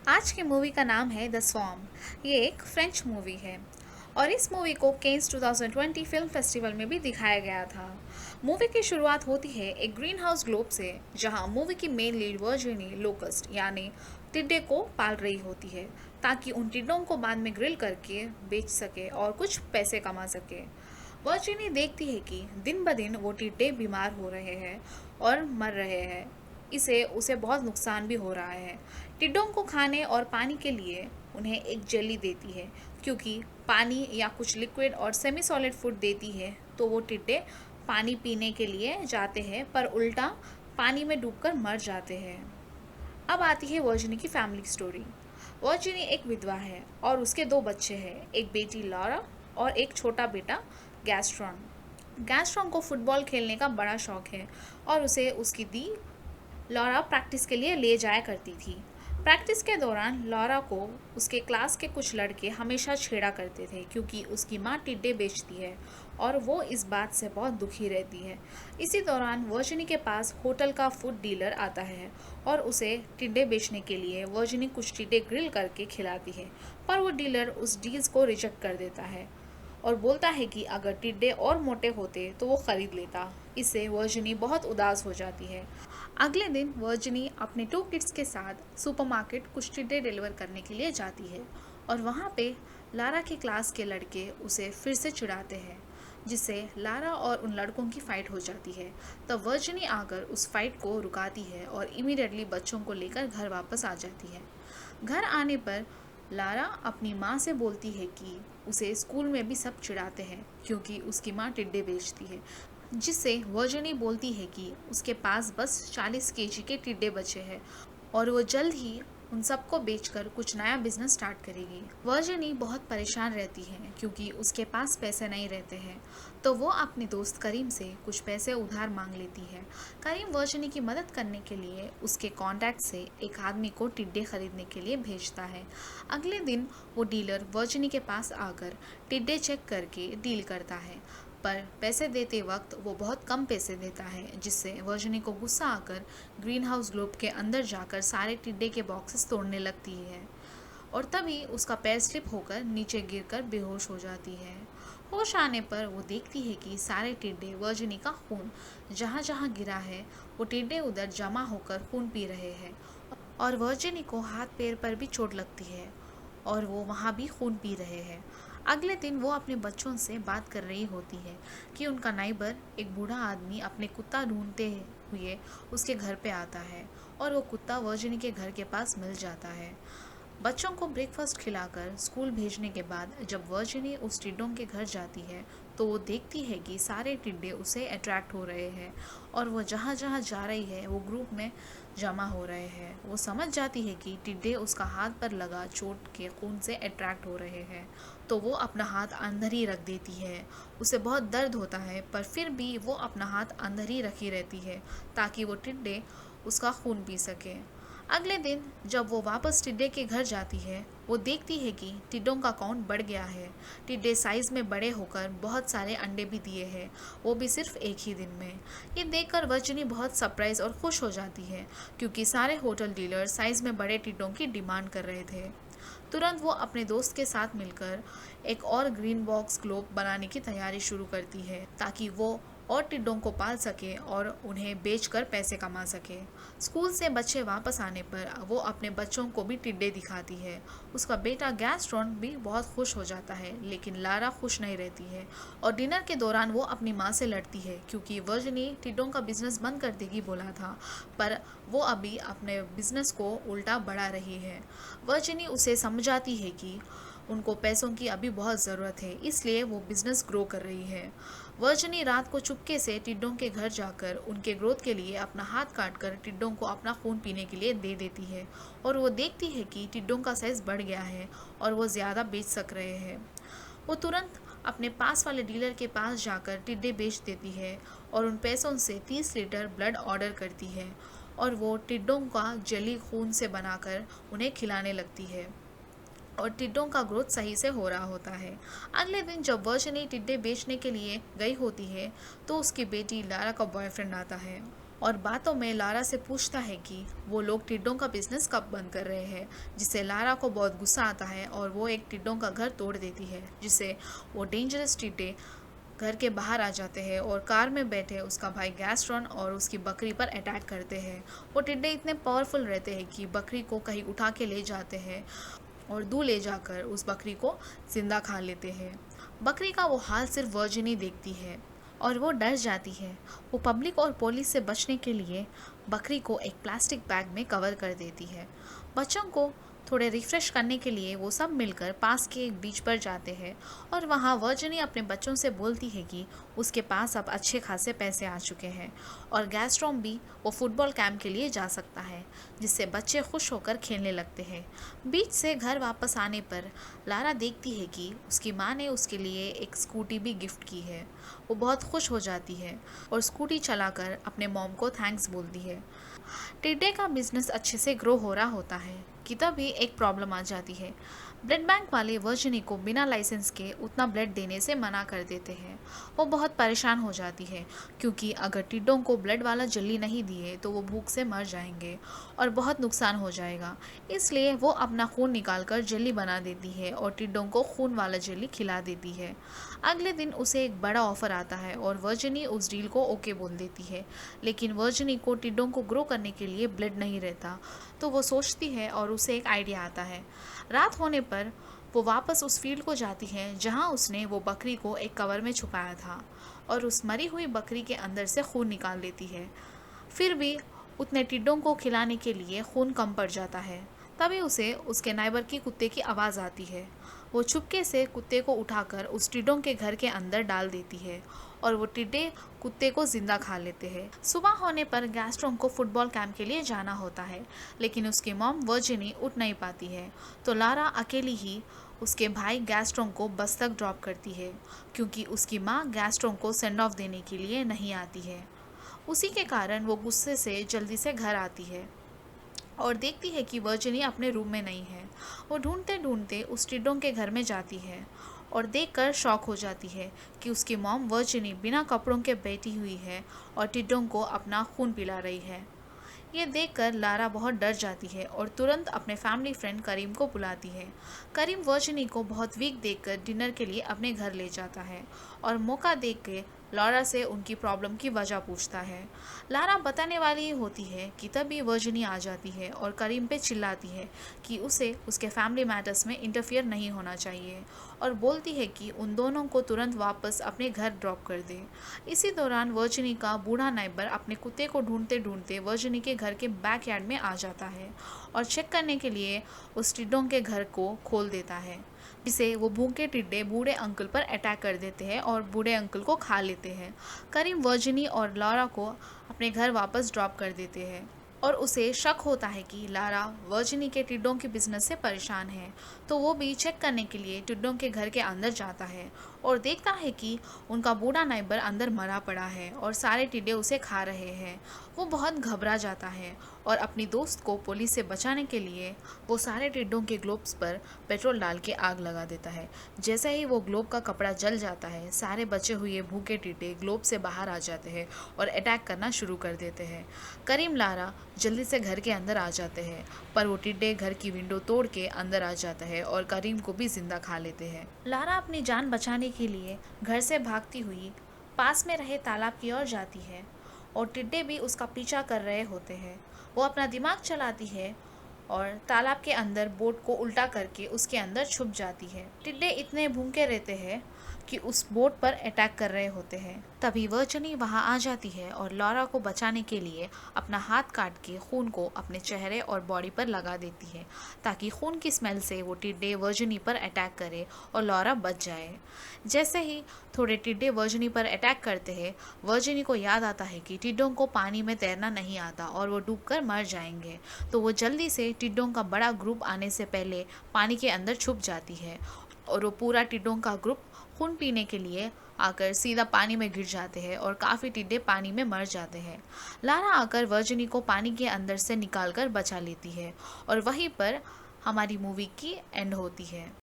आज की मूवी का नाम है द स्वॉर्म। ये एक फ्रेंच मूवी है और इस मूवी को केन्स 2020 फिल्म फेस्टिवल में भी दिखाया गया था। मूवी की शुरुआत होती है एक ग्रीन हाउस ग्लोब से, जहां मूवी की मेन लीड वर्जिनी लोकस्ट यानी टिड्डे को पाल रही होती है ताकि उन टिड्डों को बाद में ग्रिल करके बेच सके और कुछ पैसे कमा सके। वर्जिनी देखती है कि दिन ब दिन वो टिड्डे बीमार हो रहे हैं और मर रहे हैं। इसे उसे बहुत नुकसान भी हो रहा है। टिड्डों को खाने और पानी के लिए उन्हें एक जेली देती है, क्योंकि पानी या कुछ लिक्विड और सेमी सॉलिड फूड देती है तो वो टिड्डे पानी पीने के लिए जाते हैं पर उल्टा पानी में डूबकर मर जाते हैं। अब आती है वर्जिनी की फैमिली स्टोरी। वर्जिनी एक विधवा है और उसके दो बच्चे हैं, एक बेटी लॉरा और एक छोटा बेटा गैस्ट्रॉन। गैस्ट्रॉन को फुटबॉल खेलने का बड़ा शौक है और उसे उसकी दी लॉरा प्रैक्टिस के लिए ले जाया करती थी। प्रैक्टिस के दौरान लॉरा को उसके क्लास के कुछ लड़के हमेशा छेड़ा करते थे, क्योंकि उसकी माँ टिड्डे बेचती है और वो इस बात से बहुत दुखी रहती है। इसी दौरान वर्जिनी के पास होटल का फूड डीलर आता है और उसे टिड्डे बेचने के लिए वर्जिनी कुछ टिड्डे ग्रिल करके खिलाती है, पर वो डीलर उस डील्स को रिजेक्ट कर देता है और बोलता है कि अगर टिड्डे और मोटे होते तो वो खरीद लेता। इससे वर्जिनी बहुत उदास हो जाती है। अगले दिन वर्जिनी अपने 2 किड्स के साथ सुपरमार्केट कुछ टिड्डे डिलीवर करने के लिए जाती है और वहाँ पे लारा की क्लास के लड़के उसे फिर से चिढ़ाते हैं, जिससे लारा और उन लड़कों की फाइट हो जाती है। तब वर्जिनी आकर उस फाइट को रुकाती है और इमीडिएटली बच्चों को लेकर घर वापस आ जाती है। घर आने पर लारा अपनी माँ से बोलती है कि उसे स्कूल में भी सब चिढ़ाते हैं क्योंकि उसकी माँ टिड्डे बेचती है, जिससे वर्जिनी बोलती है कि उसके पास बस 40 केजी के टिड्डे बचे हैं और वो जल्द ही उन सबको बेचकर कुछ नया बिजनेस स्टार्ट करेगी। वर्जिनी बहुत परेशान रहती है क्योंकि उसके पास पैसे नहीं रहते हैं, तो वो अपने दोस्त करीम से कुछ पैसे उधार मांग लेती है। करीम वर्जिनी की मदद करने के लिए उसके कॉन्टैक्ट से एक आदमी को टिड्डे खरीदने के लिए भेजता है। अगले दिन वो डीलर वर्जिनी के पास आकर टिड्डे चेक करके डील करता है, पर पैसे देते वक्त वो बहुत कम पैसे देता है, जिससे वर्जिनी को गुस्सा आकर ग्रीन हाउस ग्लोब के अंदर जाकर सारे टिड्डे के बॉक्सेस तोड़ने लगती है और तभी उसका पैर स्लिप होकर नीचे गिरकर बेहोश हो जाती है। होश आने पर वो देखती है कि सारे टिड्डे वर्जिनी का खून जहाँ जहाँ गिरा है वो टिड्डे उधर जमा होकर खून पी रहे हैं और वर्जिनी को हाथ पैर पर भी चोट लगती है और वो वहाँ भी खून पी रहे हैं। अगले दिन वो अपने बच्चों से बात कर रही होती है कि उनका नाइबर एक बूढ़ा आदमी अपने कुत्ता ढूंढते हुए उसके घर पे आता है और वो कुत्ता वर्जिनी के घर के पास मिल जाता है। बच्चों को ब्रेकफास्ट खिलाकर स्कूल भेजने के बाद जब वर्जिनी उस टिड्डों के घर जाती है तो वो देखती है कि सारे टिड्डे उसे अट्रैक्ट हो रहे हैं और वो जहाँ जहाँ जा रही है वो ग्रुप में जमा हो रहे हैं। वो समझ जाती है कि टिड्डे उसका हाथ पर लगा चोट के खून से अट्रैक्ट हो रहे हैं, तो वो अपना हाथ अंदर ही रख देती है। उसे बहुत दर्द होता है पर फिर भी वो अपना हाथ अंदर ही रखी रहती है ताकि वो टिड्डे उसका खून पी सके। अगले दिन जब वो वापस टिड्डे के घर जाती है वो देखती है कि टिड्डों का काउंट बढ़ गया है। टिड्डे साइज़ में बड़े होकर बहुत सारे अंडे भी दिए हैं, वो भी सिर्फ एक ही दिन में। ये देखकर वर्जिनी बहुत सरप्राइज और खुश हो जाती है क्योंकि सारे होटल डीलर साइज़ में बड़े टिड्डों की डिमांड कर रहे थे। तुरंत वो अपने दोस्त के साथ मिलकर एक और ग्रीन बॉक्स ग्लोब बनाने की तैयारी शुरू करती है ताकि वो और टिड्डों को पाल सके और उन्हें बेचकर पैसे कमा सके। स्कूल से बच्चे वापस आने पर वो अपने बच्चों को भी टिड्डे दिखाती है। उसका बेटा गैस्ट्रॉन भी बहुत खुश हो जाता है, लेकिन लारा खुश नहीं रहती है और डिनर के दौरान वो अपनी माँ से लड़ती है क्योंकि वर्जिनी टिड्डों का बिजनेस बंद कर देगी बोला था, पर वो अभी अपने बिजनेस को उल्टा बढ़ा रही है। वर्जिनी उसे समझाती है कि उनको पैसों की अभी बहुत ज़रूरत है, इसलिए वो बिज़नेस ग्रो कर रही है। वर्जिनी रात को चुपके से टिड्डों के घर जाकर उनके ग्रोथ के लिए अपना हाथ काटकर टिड्डों को अपना खून पीने के लिए दे देती है और वो देखती है कि टिड्डों का साइज़ बढ़ गया है और वो ज़्यादा बेच सक रहे हैं। वो तुरंत अपने पास वाले डीलर के पास जाकर टिड्डे बेच देती है और उन पैसों से 30 लीटर ब्लड ऑर्डर करती है और वो टिड्डों का जेली खून से बनाकर उन्हें खिलाने लगती है और टिड्डों का ग्रोथ सही से हो रहा होता है। अगले दिन जब वर्जिनी टिड्डे बेचने के लिए गई होती है तो उसकी बेटी लारा का बॉयफ्रेंड आता है और बातों में लारा से पूछता है कि वो लोग टिड्डों का बिजनेस कब बंद कर रहे हैं, जिससे लारा को बहुत गुस्सा आता है और वो एक टिड्डों का घर तोड़ देती है, जिससे वो डेंजरस टिड्डे घर के बाहर आ जाते हैं और कार में बैठे उसका भाई गैस्ट्रॉन और उसकी बकरी पर अटैक करते हैं। वो टिड्डे इतने पावरफुल रहते हैं कि बकरी को कहीं उठा के ले जाते हैं और दूर ले जाकर उस बकरी को जिंदा खा लेते हैं। बकरी का वो हाल सिर्फ वर्जिनी देखती है और वो डर जाती है। वो पब्लिक और पुलिस से बचने के लिए बकरी को एक प्लास्टिक बैग में कवर कर देती है। बच्चों को थोड़े रिफ्रेश करने के लिए वो सब मिलकर पास के एक बीच पर जाते हैं और वहाँ वर्जिनी अपने बच्चों से बोलती है कि उसके पास अब अच्छे खासे पैसे आ चुके हैं और गैस्ट्रोम भी वो फुटबॉल कैंप के लिए जा सकता है, जिससे बच्चे खुश होकर खेलने लगते हैं। बीच से घर वापस आने पर लारा देखती है कि उसकी माँ ने उसके लिए एक स्कूटी भी गिफ्ट की है। वो बहुत खुश हो जाती है और स्कूटी चलाकर अपने मॉम को थैंक्स बोलती है। टिड्डे का बिजनेस अच्छे से ग्रो हो रहा होता है कि तभी एक प्रॉब्लम आ जाती है। ब्लड बैंक वाले वर्जिनी को बिना लाइसेंस के उतना ब्लड देने से मना कर देते हैं। वो बहुत परेशान हो जाती है क्योंकि अगर टिड्डों को ब्लड वाला जेली नहीं दिए तो वो भूख से मर जाएंगे और बहुत नुकसान हो जाएगा। इसलिए वो अपना खून निकाल कर जेली बना देती है और टिड्डों को खून वाला जेली खिला देती है। अगले दिन उसे एक बड़ा ऑफर आता है और वर्जिनी उस डील को ओके बोल देती है, लेकिन वर्जिनी को टिड्डों को ग्रो करने के लिए ब्लड नहीं रहता, तो वो सोचती है और उसे एक आइडिया आता है। रात होने पर वो वापस उस फील्ड को जाती है जहां उसने वो बकरी को एक कवर में छुपाया था और उस मरी हुई बकरी के अंदर से खून निकाल लेती है। फिर भी उतने टिड्डों को खिलाने के लिए खून कम पड़ जाता है। तभी उसे उसके नाइबर की कुत्ते की आवाज़ आती है। वो चुपके से कुत्ते को उठाकर उस टिड्डों के घर के अंदर डाल देती है और वो टिड्डे कुत्ते को जिंदा खा लेते हैं। सुबह होने पर गैस्ट्रोम को फुटबॉल कैंप के लिए जाना होता है, लेकिन उसकी मॉम वर्जिनी उठ नहीं पाती है, तो लारा अकेली ही उसके भाई गैस्ट्रोम को बस तक ड्रॉप करती है क्योंकि उसकी माँ गैस्ट्रोम को सेंड ऑफ देने के लिए नहीं आती है। उसी के कारण वो गुस्से से जल्दी से घर आती है और देखती है कि वर्जिनी अपने रूम में नहीं है। वो ढूंढते ढूंढते उस टिड्डों के घर में जाती है और देखकर शॉक हो जाती है कि उसकी मॉम वर्जिनी बिना कपड़ों के बैठी हुई है और टिड्डों को अपना खून पिला रही है। ये देखकर लारा बहुत डर जाती है और तुरंत अपने फैमिली फ्रेंड करीम को बुलाती है। करीम वर्जिनी को बहुत वीक देखकर डिनर के लिए अपने घर ले जाता है और मौका देख के लारा से उनकी प्रॉब्लम की वजह पूछता है। लारा बताने वाली होती है कि तभी वर्जिनी आ जाती है और करीम पे चिल्लाती है कि उसे उसके फैमिली मैटर्स में इंटरफियर नहीं होना चाहिए और बोलती है कि उन दोनों को तुरंत वापस अपने घर ड्रॉप कर दे। इसी दौरान वर्जिनी का बूढ़ा नाइबर अपने कुत्ते को ढूंढते ढूंढते वर्जिनी के घर के बैकयार्ड में आ जाता है और चेक करने के लिए उस टिड्डों के घर को खोल देता है, जिसे वो भूखे टिड्डे बूढ़े अंकल पर अटैक कर देते हैं और बूढ़े अंकल को खा लेते हैं। करीम वर्जिनी और लारा को अपने घर वापस ड्रॉप कर देते हैं और उसे शक होता है कि लारा वर्जिनी के टिड्डों के बिजनेस से परेशान है, तो वो भी चेक करने के लिए टिड्डों के घर के अंदर जाता है और देखता है कि उनका बूढ़ा नाइबर अंदर मरा पड़ा है और सारे टिड्डे उसे खा रहे हैं। वो बहुत घबरा जाता है और अपनी दोस्त को पुलिस से बचाने के लिए वो सारे टिड्डों के ग्लोब्स पर पेट्रोल डाल के आग लगा देता है। जैसे ही वो ग्लोब का कपड़ा जल जाता है, सारे बचे हुए भूखे टिड्डे ग्लोब से बाहर आ जाते हैं और अटैक करना शुरू कर देते हैं। करीम लारा जल्दी से घर के अंदर आ जाते हैं, पर वो टिड्डे घर की विंडो तोड़ के अंदर आ जाता है और करीम को भी जिंदा खा लेते हैं। लारा अपनी जान बचाने के लिए घर से भागती हुई पास में रहे तालाब की ओर जाती है और टिड्डे भी उसका पीछा कर रहे होते हैं। वो अपना दिमाग चलाती है और तालाब के अंदर बोट को उल्टा करके उसके अंदर छुप जाती है। टिड्डे इतने भूखे रहते हैं कि उस बोट पर अटैक कर रहे होते हैं। तभी वर्जिनी वहां आ जाती है और लारा को बचाने के लिए अपना हाथ काट के खून को अपने चेहरे और बॉडी पर लगा देती है ताकि खून की स्मेल से वो टिड्डे वर्जिनी पर अटैक करे और लारा बच जाए। जैसे ही थोड़े टिड्डे वर्जिनी पर अटैक करते हैं, वर्जिनी को याद आता है कि टिड्डों को पानी में तैरना नहीं आता और वो डूबकर मर जाएंगे, तो वो जल्दी से टिड्डों का बड़ा ग्रुप आने से पहले पानी के अंदर छुप जाती है और वो पूरा टिड्डों का ग्रुप खून पीने के लिए आकर सीधा पानी में गिर जाते हैं और काफ़ी टिड्डे पानी में मर जाते हैं। लारा आकर वर्जिनी को पानी के अंदर से निकालकर बचा लेती है और वहीं पर हमारी मूवी की एंड होती है।